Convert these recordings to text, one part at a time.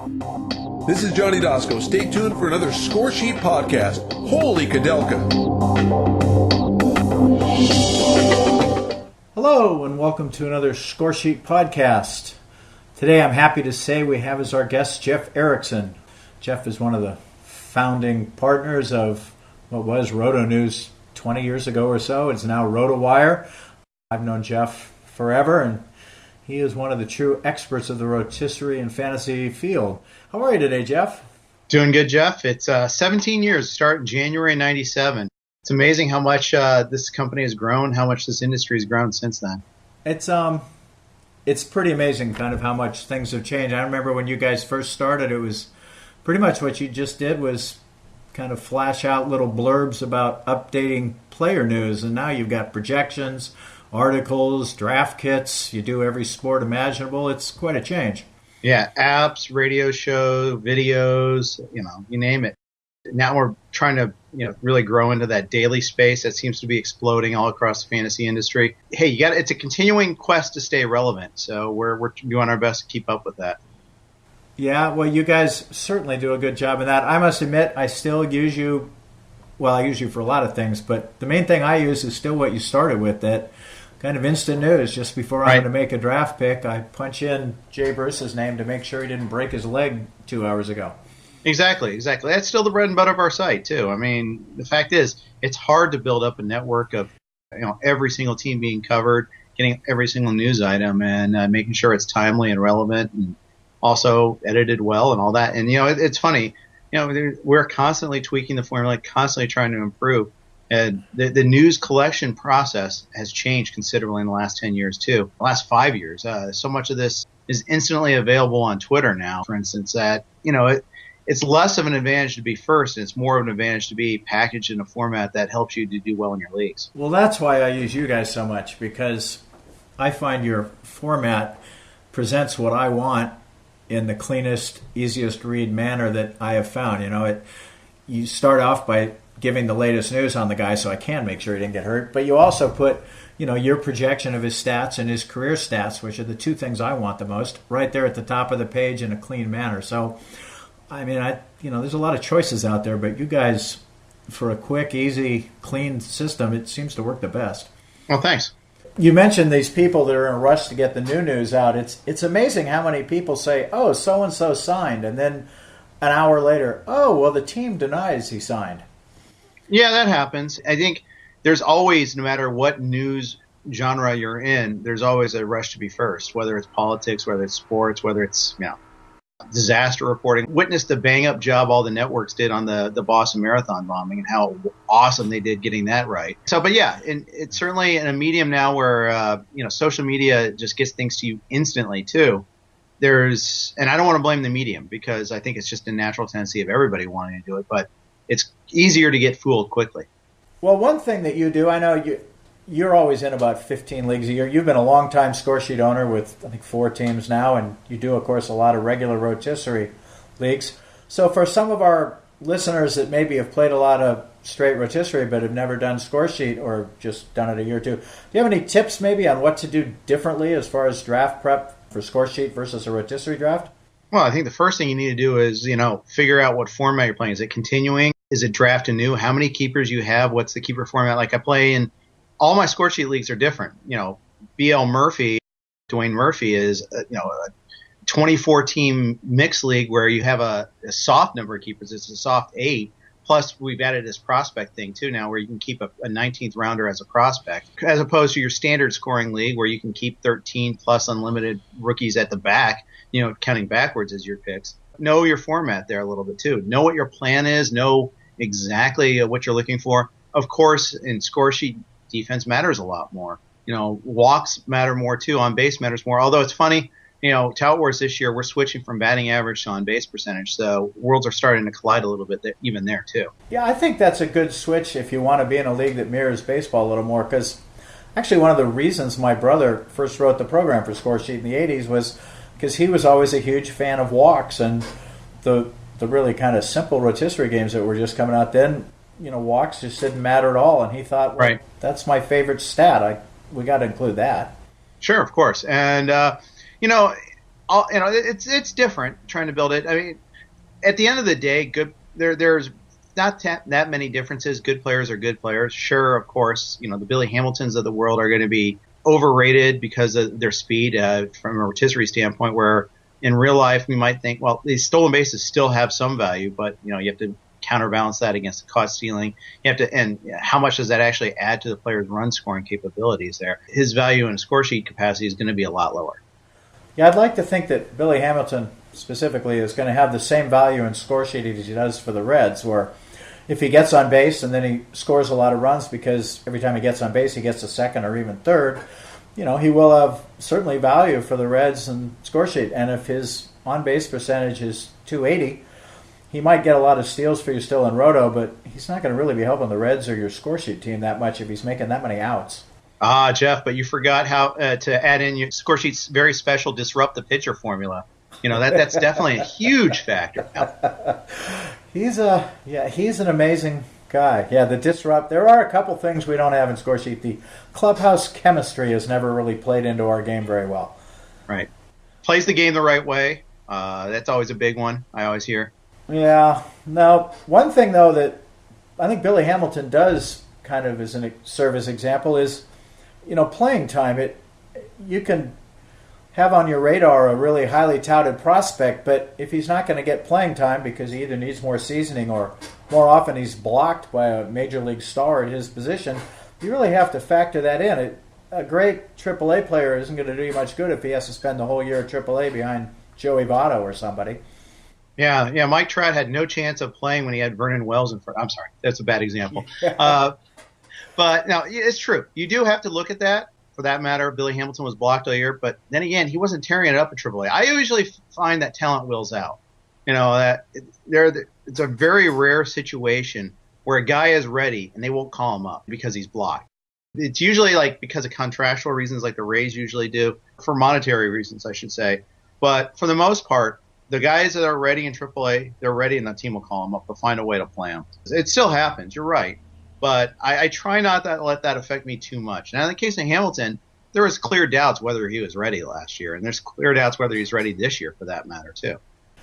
This is Johnny Dosco. Stay tuned for another Score Sheet podcast. Holy Kadelka! Hello, and welcome to another Score Sheet podcast. Today I'm happy to say we have as our guest Jeff Erickson. Jeff is one of the founding partners of what was Roto News 20 years ago or so. It's now Rotowire. I've known Jeff forever, and he is one of the true experts of the rotisserie and fantasy field. How are you today, Jeff? Doing good, Jeff. It's 17 years, start in January 97. It's amazing how much this company has grown, how much this industry has grown since then. It's pretty amazing kind of how much things have changed. I remember when you guys first started, it was pretty much what you just did was kind of flash out little blurbs about updating player news, and now you've got projections, articles, draft kits. You do every sport imaginable. It's quite a change. Yeah, apps, radio show, videos, you name it. Now we're trying to, really grow into that daily space that seems to be exploding all across the fantasy industry. Hey, it's a continuing quest to stay relevant, so we're doing our best to keep up with that. Yeah, well, you guys certainly do a good job in that. I must admit, I still use you. Well, I use you for a lot of things, but the main thing I use is still what you started with, that kind of instant news. Just before I'm going to make a draft pick, I punch in Jay Bruce's name to make sure he didn't break his leg 2 hours ago. Exactly. That's still the bread and butter of our site, too. I mean, the fact is, it's hard to build up a network of every single team being covered, getting every single news item, and making sure it's timely and relevant, and also edited well and all that. And, it's funny. We're constantly tweaking the formula, constantly trying to improve. And the news collection process has changed considerably in the last 10 years, too. The last 5 years. So much of this is instantly available on Twitter now, for instance, that, it's less of an advantage to be first, and it's more of an advantage to be packaged in a format that helps you to do well in your leagues. Well, that's why I use you guys so much, because I find your format presents what I want in the cleanest, easiest read manner that I have found. You start off by giving the latest news on the guy so I can make sure he didn't get hurt, but you also put your projection of his stats and his career stats, which are the two things I want the most, right there at the top of the page in a clean manner. So I mean, there's a lot of choices out there, but you guys, for a quick, easy, clean system, it seems to work the best. Well, thanks. You mentioned these people that are in a rush to get the new news out. It's amazing how many people say, oh, so-and-so signed, and then an hour later, oh, well, the team denies he signed. Yeah, that happens. I think there's always, no matter what news genre you're in, there's always a rush to be first, whether it's politics, whether it's sports, whether it's, disaster reporting. Witnessed the bang-up job all the networks did on the Boston Marathon bombing and how awesome they did getting that right. So, but yeah, it's certainly in a medium now where, social media just gets things to you instantly too. And I don't want to blame the medium because I think it's just a natural tendency of everybody wanting to do it, but it's easier to get fooled quickly. Well, one thing that you do, I know you're always in about 15 leagues a year. You've been a long-time Score Sheet owner with, I think, 4 teams now, and you do, of course, a lot of regular rotisserie leagues. So for some of our listeners that maybe have played a lot of straight rotisserie but have never done Score Sheet or just done it a year or two, do you have any tips maybe on what to do differently as far as draft prep for Score Sheet versus a rotisserie draft? Well, I think the first thing you need to do is, figure out what format you're playing. Is it continuing? Is it draft anew? How many keepers you have? What's the keeper format? Like I play in all my Score Sheet leagues are different. BL Murphy, Dwayne Murphy is, a 24-team mixed league where you have a soft number of keepers. It's a soft 8. Plus, we've added this prospect thing, too, now where you can keep a 19th rounder as a prospect, as opposed to your standard scoring league where you can keep 13 plus unlimited rookies at the back, counting backwards as your picks. Know your format there a little bit, too. Know what your plan is. Know exactly what you're looking for. Of course, in Score Sheet, defense matters a lot more. Walks matter more too. On base matters more. Although it's funny, Tout Wars this year, we're switching from batting average to on base percentage. So worlds are starting to collide a little bit there, even there too. Yeah, I think that's a good switch if you want to be in a league that mirrors baseball a little more. Because actually one of the reasons my brother first wrote the program for Score Sheet in the 80s was because he was always a huge fan of walks and the really kind of simple rotisserie games that were just coming out then. Walks just didn't matter at all. And he thought, well, right, that's my favorite stat. We got to include that. Sure, of course. And, it's different trying to build it. I mean, at the end of the day, there's not that many differences. Good players are good players. Sure, of course, the Billy Hamiltons of the world are going to be overrated because of their speed from a rotisserie standpoint, where in real life we might think, well, these stolen bases still have some value, but you have to counterbalance that against the caught stealing. And how much does that actually add to the player's run scoring capabilities there? His value in score sheet capacity is going to be a lot lower. Yeah, I'd like to think that Billy Hamilton specifically is going to have the same value in score sheet as he does for the Reds, where if he gets on base and then he scores a lot of runs because every time he gets on base he gets a second or even third, he will have certainly value for the Reds and score sheet. And if his on-base percentage is .280, he might get a lot of steals for you still in Roto, but he's not going to really be helping the Reds or your score sheet team that much if he's making that many outs. Jeff, but you forgot how to add in your score sheet's very special disrupt the pitcher formula. That's definitely a huge factor. He's an amazing guy. Yeah, the disrupt. There are a couple things we don't have in score sheet. The clubhouse chemistry has never really played into our game very well. Right. Plays the game the right way. That's always a big one, I always hear. Yeah. No, one thing, though, that I think Billy Hamilton does kind of serve as example is, playing time. You can have on your radar a really highly touted prospect, but if he's not going to get playing time because he either needs more seasoning or more often he's blocked by a major league star at his position, you really have to factor that in. A great AAA player isn't going to do you much good if he has to spend the whole year at AAA behind Joey Votto or somebody. Yeah. Mike Trout had no chance of playing when he had Vernon Wells in front. I'm sorry, that's a bad example. But no, it's true. You do have to look at that. For that matter, Billy Hamilton was blocked all year, but then again, he wasn't tearing it up at AAA. I usually find that talent wills out. It's a very rare situation where a guy is ready and they won't call him up because he's blocked. It's usually because of contractual reasons, like the Rays usually do, for monetary reasons, I should say. But for the most part, the guys that are ready in AAA, they're ready, and the team will call them up. They'll find a way to play them. It still happens. You're right. But I try not to let that affect me too much. Now, in the case of Hamilton, there was clear doubts whether he was ready last year, and there's clear doubts whether he's ready this year for that matter, too.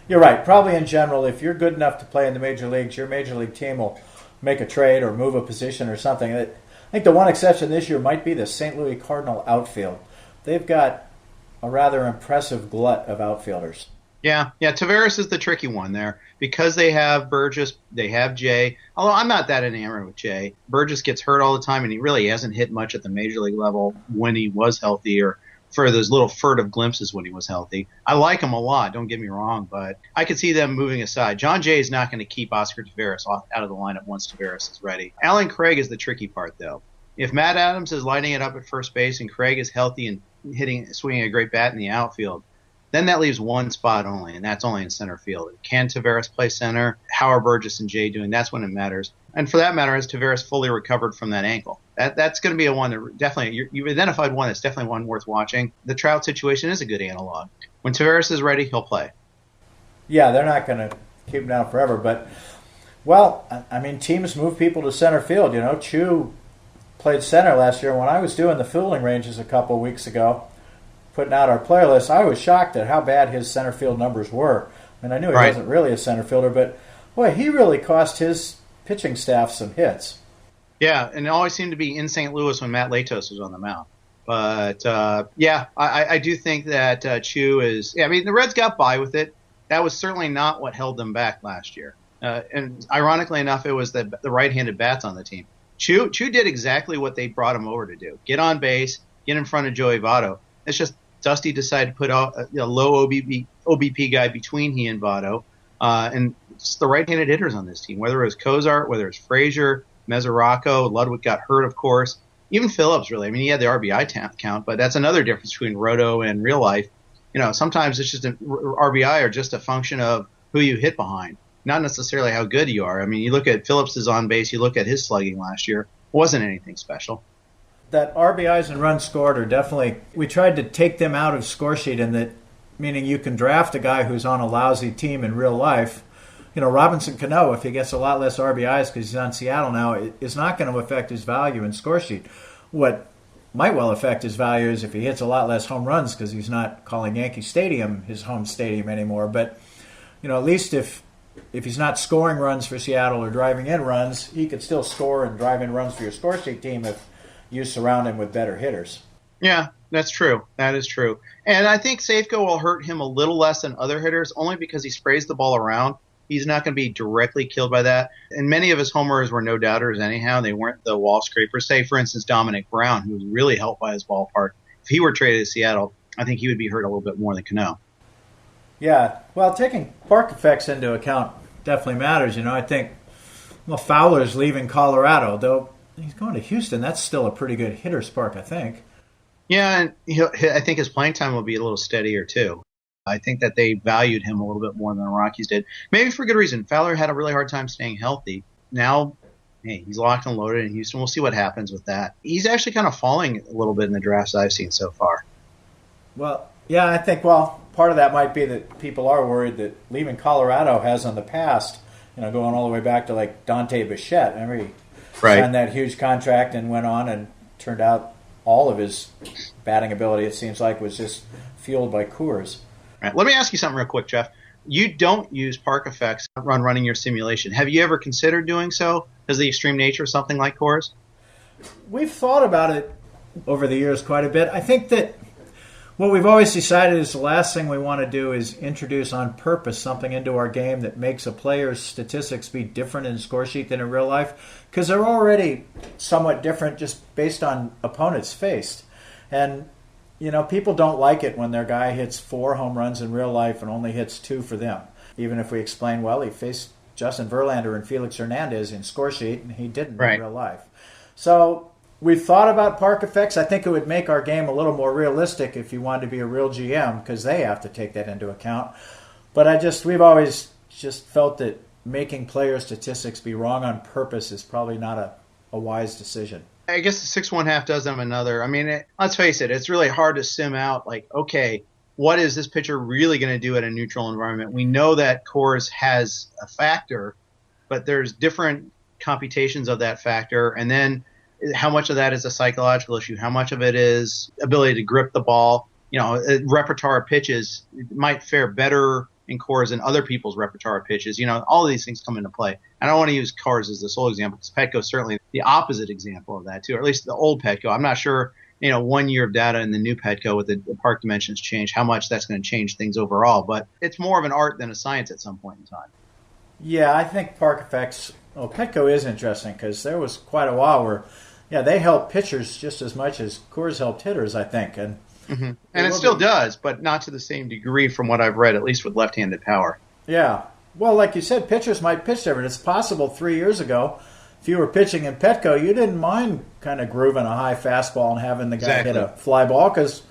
You're right. Probably in general, if you're good enough to play in the major leagues, your major league team will make a trade or move a position or something. I think the one exception this year might be the St. Louis Cardinal outfield. They've got a rather impressive glut of outfielders. Yeah, Taveras is the tricky one there because they have Burgess, they have Jay. Although I'm not that enamored with Jay. Burgess gets hurt all the time, and he really hasn't hit much at the major league level when he was healthy or for those little furtive glimpses when he was healthy. I like him a lot, don't get me wrong, but I could see them moving aside. John Jay is not going to keep Oscar Taveras out of the lineup once Taveras is ready. Alan Craig is the tricky part, though. If Matt Adams is lighting it up at first base and Craig is healthy and swinging a great bat in the outfield, then that leaves one spot only, and that's only in center field. Can Taveras play center? How are Burgess and Jay doing? That's when it matters. And for that matter, has Taveras fully recovered from that ankle? That's going to be a one that definitely, you've identified one that's definitely one worth watching. The Trout situation is a good analog. When Taveras is ready, he'll play. Yeah, they're not going to keep him down forever, but, well, I mean, teams move people to center field. Chu played center last year. When I was doing the fielding ranges a couple of weeks ago, putting out our player list, I was shocked at how bad his center field numbers were. I mean, I knew he wasn't really a center fielder, but, boy, he really cost his pitching staff some hits. Yeah, and it always seemed to be in St. Louis when Matt Latos was on the mound. But, I do think that Chu is – I mean, the Reds got by with it. That was certainly not what held them back last year. And ironically enough, it was the right-handed bats on the team. Chu did exactly what they brought him over to do. Get on base, get in front of Joey Votto. It's just Dusty decided to put a low OBP guy between he and Votto. And it's the right-handed hitters on this team, whether it was Cozart, whether it's Frazier, Mesoraco, Ludwig got hurt, of course. Even Phillips, really. I mean, he had the RBI count, but that's another difference between Roto and real life. Sometimes it's just RBI are just a function of who you hit behind, not necessarily how good you are. I mean, you look at Phillips' on base, you look at his slugging last year, wasn't anything special. That RBIs and runs scored are definitely, we tried to take them out of score sheet, and that meaning you can draft a guy who's on a lousy team in real life. Robinson Cano, if he gets a lot less RBIs because he's on Seattle now, is not going to affect his value in score sheet. What might well affect his values if he hits a lot less home runs because he's not calling Yankee Stadium his home stadium anymore. But, at least if he's not scoring runs for Seattle or driving in runs, he could still score and drive in runs for your score sheet team if you surround him with better hitters. Yeah, that's true. That is true. And I think Safeco will hurt him a little less than other hitters only because he sprays the ball around. He's not going to be directly killed by that. And many of his homers were no doubters anyhow. They weren't the wall scrapers. Say, for instance, Dominic Brown, who was really helped by his ballpark. If he were traded to Seattle, I think he would be hurt a little bit more than Cano. Yeah, well, taking park effects into account definitely matters. I think, Fowler's leaving Colorado, though he's going to Houston. That's still a pretty good hitter's park, I think. Yeah, and I think his playing time will be a little steadier, too. I think that they valued him a little bit more than the Rockies did. Maybe for good reason. Fowler had a really hard time staying healthy. Now, hey, he's locked and loaded in Houston. We'll see what happens with that. He's actually kind of falling a little bit in the drafts I've seen so far. Well, yeah, I think, part of that might be that people are worried that leaving Colorado has in the past, going all the way back to like Dante Bichette. Remember he signed that huge contract and went on and turned out all of his batting ability, it seems like, was just fueled by Coors. Right. Let me ask you something real quick, Jeff. You don't use park effects running your simulation. Have you ever considered doing so because of the extreme nature of something like Coors? We've thought about it over the years quite a bit. I think that what we've always decided is the last thing we want to do is introduce on purpose something into our game that makes a player's statistics be different in score sheet than in real life, because they're already somewhat different just based on opponents faced. And people don't like it when their guy hits 4 home runs in real life and only hits 2 for them. Even if we explain, he faced Justin Verlander and Felix Hernandez in score sheet, and he didn't in real life. So we've thought about park effects. I think it would make our game a little more realistic if you wanted to be a real GM, because they have to take that into account. But we've always just felt that making player statistics be wrong on purpose is probably not a wise decision. I guess the 6.5 does them another. I mean, let's face it, it's really hard to sim out, okay, what is this pitcher really going to do at a neutral environment? We know that Coors has a factor, but there's different computations of that factor. And then how much of that is a psychological issue? How much of it is ability to grip the ball? A repertoire of pitches might fare better in Coors than other people's repertoire of pitches. All of these things come into play. I don't want to use Coors as the sole example, because Petco is certainly the opposite example of that too, or at least the old Petco. I'm not sure, 1 year of data in the new Petco with the park dimensions change, how much that's going to change things overall. But it's more of an art than a science at some point in time. Yeah, I think park effects, Petco is interesting because there was quite a while where, they helped pitchers just as much as Coors helped hitters, I think. And And it still does, but not to the same degree from what I've read, at least with left-handed power. Yeah. Well, like you said, pitchers might pitch different. It's possible 3 years ago, if you were pitching in Petco, you didn't mind kind of grooving a high fastball and having the guy hit a fly ball, because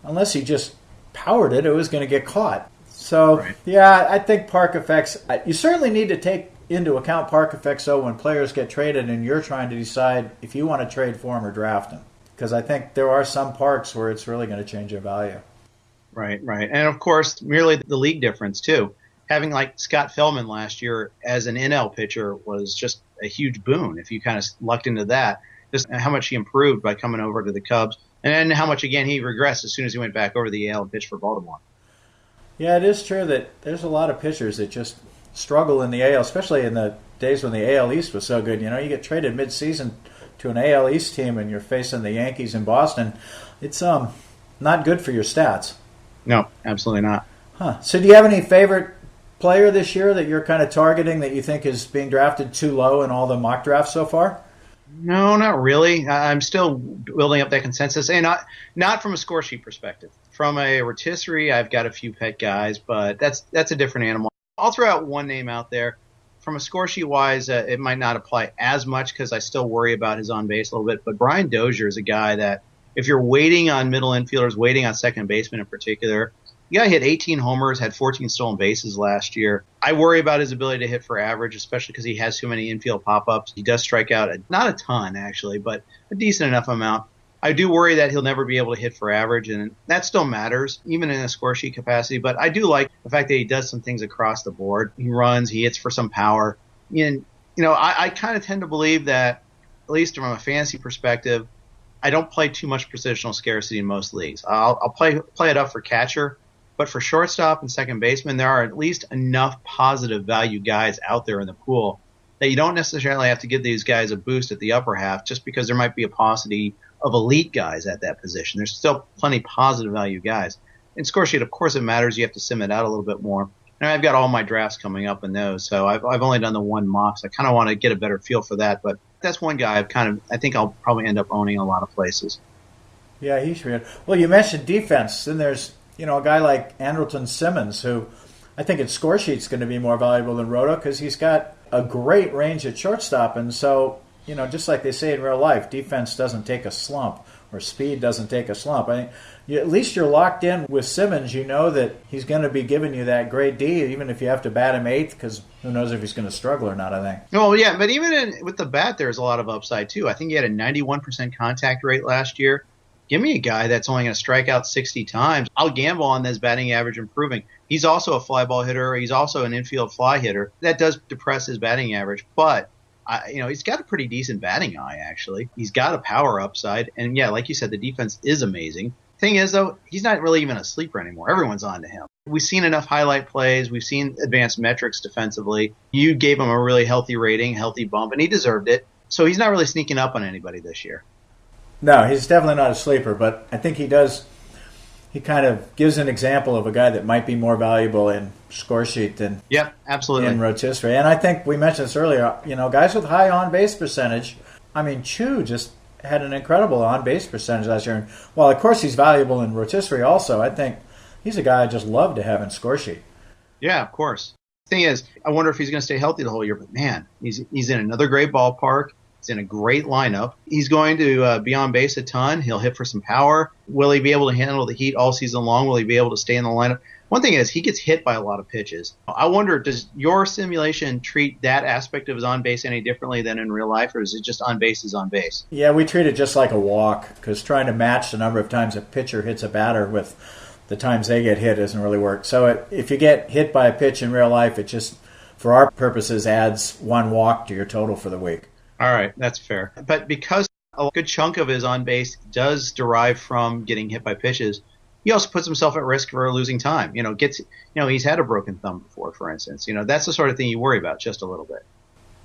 unless he just powered it, it was going to get caught. So, yeah, I think park effects, you certainly need to take into account park effects, though, when players get traded and you're trying to decide if you want to trade for them or draft them. Because I think there are some parks where it's really going to change their value. Right. And, of course, merely the league difference, too. Having, Scott Feldman last year as an NL pitcher was just a huge boon if you kind of lucked into that. Just how much he improved by coming over to the Cubs. And then how much, again, he regressed as soon as he went back over to the AL and pitched for Baltimore. Yeah, it is true that there's a lot of pitchers that just struggle in the AL, especially in the days when the AL East was so good. You get traded mid-season to an AL East team and you're facing the Yankees in Boston. It's not good for your stats. No, absolutely not. So do you have any favorite player this year that you're kind of targeting that you think is being drafted too low in all the mock drafts so far? No, not really. I'm still building up that consensus, and not from a score sheet perspective. From a rotisserie, I've got a few pet guys, but that's a different animal. I'll throw out one name out there. From a score sheet wise, it might not apply as much because I still worry about his on base a little bit. But Brian Dozier is a guy that if you're waiting on middle infielders, waiting on second baseman in particular, the guy hit 18 homers, had 14 stolen bases last year. I worry about his ability to hit for average, especially because he has so many infield pop-ups. He does strike out, not a ton actually, but a decent enough amount. I do worry that he'll never be able to hit for average, and that still matters, even in a score sheet capacity. But I do like the fact that he does some things across the board. He runs, he hits for some power. And, I kind of tend to believe that, at least from a fantasy perspective, I don't play too much positional scarcity in most leagues. I'll play it up for catcher, but for shortstop and second baseman, there are at least enough positive value guys out there in the pool that you don't necessarily have to give these guys a boost at the upper half just because there might be a paucity of elite guys at that position. There's still plenty positive value guys. In score sheet, of course, it matters. You have to sim it out a little bit more. And I've got all my drafts coming up in those, so I've only done the one mock, so I kind of want to get a better feel for that. But that's one guy I think I'll probably end up owning a lot of places. Yeah, he should. Well, you mentioned defense. Then there's a guy like Andrelton Simmons, who I think in score sheet's going to be more valuable than Roto because he's got a great range at shortstop. And so, just like they say in real life, defense doesn't take a slump or speed doesn't take a slump. I think at least you're locked in with Simmons. You know that he's going to be giving you that great D, even if you have to bat him eighth, because who knows if he's going to struggle or not, I think. Well, yeah, but even with the bat, there's a lot of upside, too. I think he had a 91% contact rate last year. Give me a guy that's only going to strike out 60 times. I'll gamble on this batting average improving. He's also a fly ball hitter. He's also an infield fly hitter. That does depress his batting average, but he's got a pretty decent batting eye, actually. He's got a power upside. And, yeah, like you said, the defense is amazing. Thing is, though, he's not really even a sleeper anymore. Everyone's on to him. We've seen enough highlight plays. We've seen advanced metrics defensively. You gave him a really healthy rating, healthy bump, and he deserved it. So he's not really sneaking up on anybody this year. No, he's definitely not a sleeper, but I think he kind of gives an example of a guy that might be more valuable in score sheet than absolutely in rotisserie. And I think we mentioned this earlier, guys with high on-base percentage. I mean, Chu just had an incredible on-base percentage last year. And while, of course, he's valuable in rotisserie also, I think he's a guy I just love to have in score sheet. Yeah, of course. The thing is, I wonder if he's going to stay healthy the whole year. But, man, he's in another great ballpark. He's in a great lineup. He's going to be on base a ton. He'll hit for some power. Will he be able to handle the heat all season long? Will he be able to stay in the lineup? One thing is he gets hit by a lot of pitches. I wonder, does your simulation treat that aspect of his on base any differently than in real life, or is it just on base is on base? Yeah, we treat it just like a walk because trying to match the number of times a pitcher hits a batter with the times they get hit doesn't really work. So if you get hit by a pitch in real life, it just, for our purposes, adds one walk to your total for the week. All right, that's fair. But because a good chunk of his on base does derive from getting hit by pitches, he also puts himself at risk for losing time. He's had a broken thumb before, for instance. That's the sort of thing you worry about just a little bit.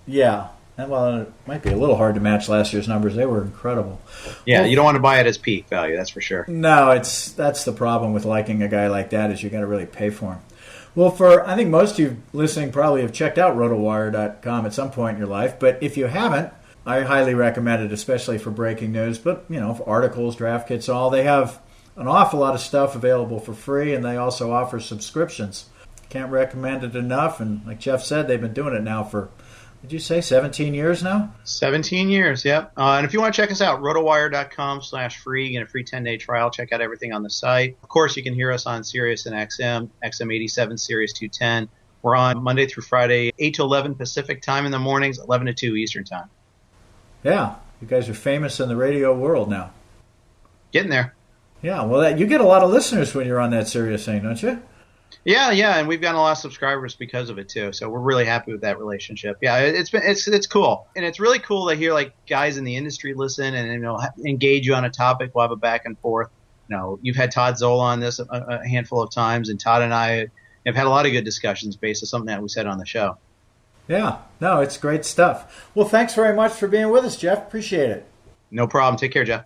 Yeah. Well, it might be a little hard to match last year's numbers. They were incredible. Yeah, you don't want to buy it as peak value, that's for sure. No, that's the problem with liking a guy like that is you got to really pay for him. Well, I think most of you listening probably have checked out Rotowire.com at some point in your life, but if you haven't, I highly recommend it, especially for breaking news. But, for articles, draft kits, all, they have an awful lot of stuff available for free, and they also offer subscriptions. Can't recommend it enough, and like Jeff said, they've been doing it now for, did you say 17 years now? 17 years, yep. And if you want to check us out, rotowire.com/free. You get a free 10-day trial. Check out everything on the site. Of course, you can hear us on Sirius and XM 87, Sirius 210. We're on Monday through Friday, 8 to 11 Pacific time in the mornings, 11 to 2 Eastern time. Yeah, you guys are famous in the radio world now. Getting there. Yeah, well, you get a lot of listeners when you're on that Sirius thing, don't you? Yeah, and we've gotten a lot of subscribers because of it too. So we're really happy with that relationship. Yeah, it's cool, and it's really cool to hear like guys in the industry listen and engage you on a topic. We'll have a back and forth. You've had Todd Zola on this a handful of times, and Todd and I have had a lot of good discussions based on something that we said on the show. Yeah, no, it's great stuff. Well, thanks very much for being with us, Jeff. Appreciate it. No problem. Take care, Jeff.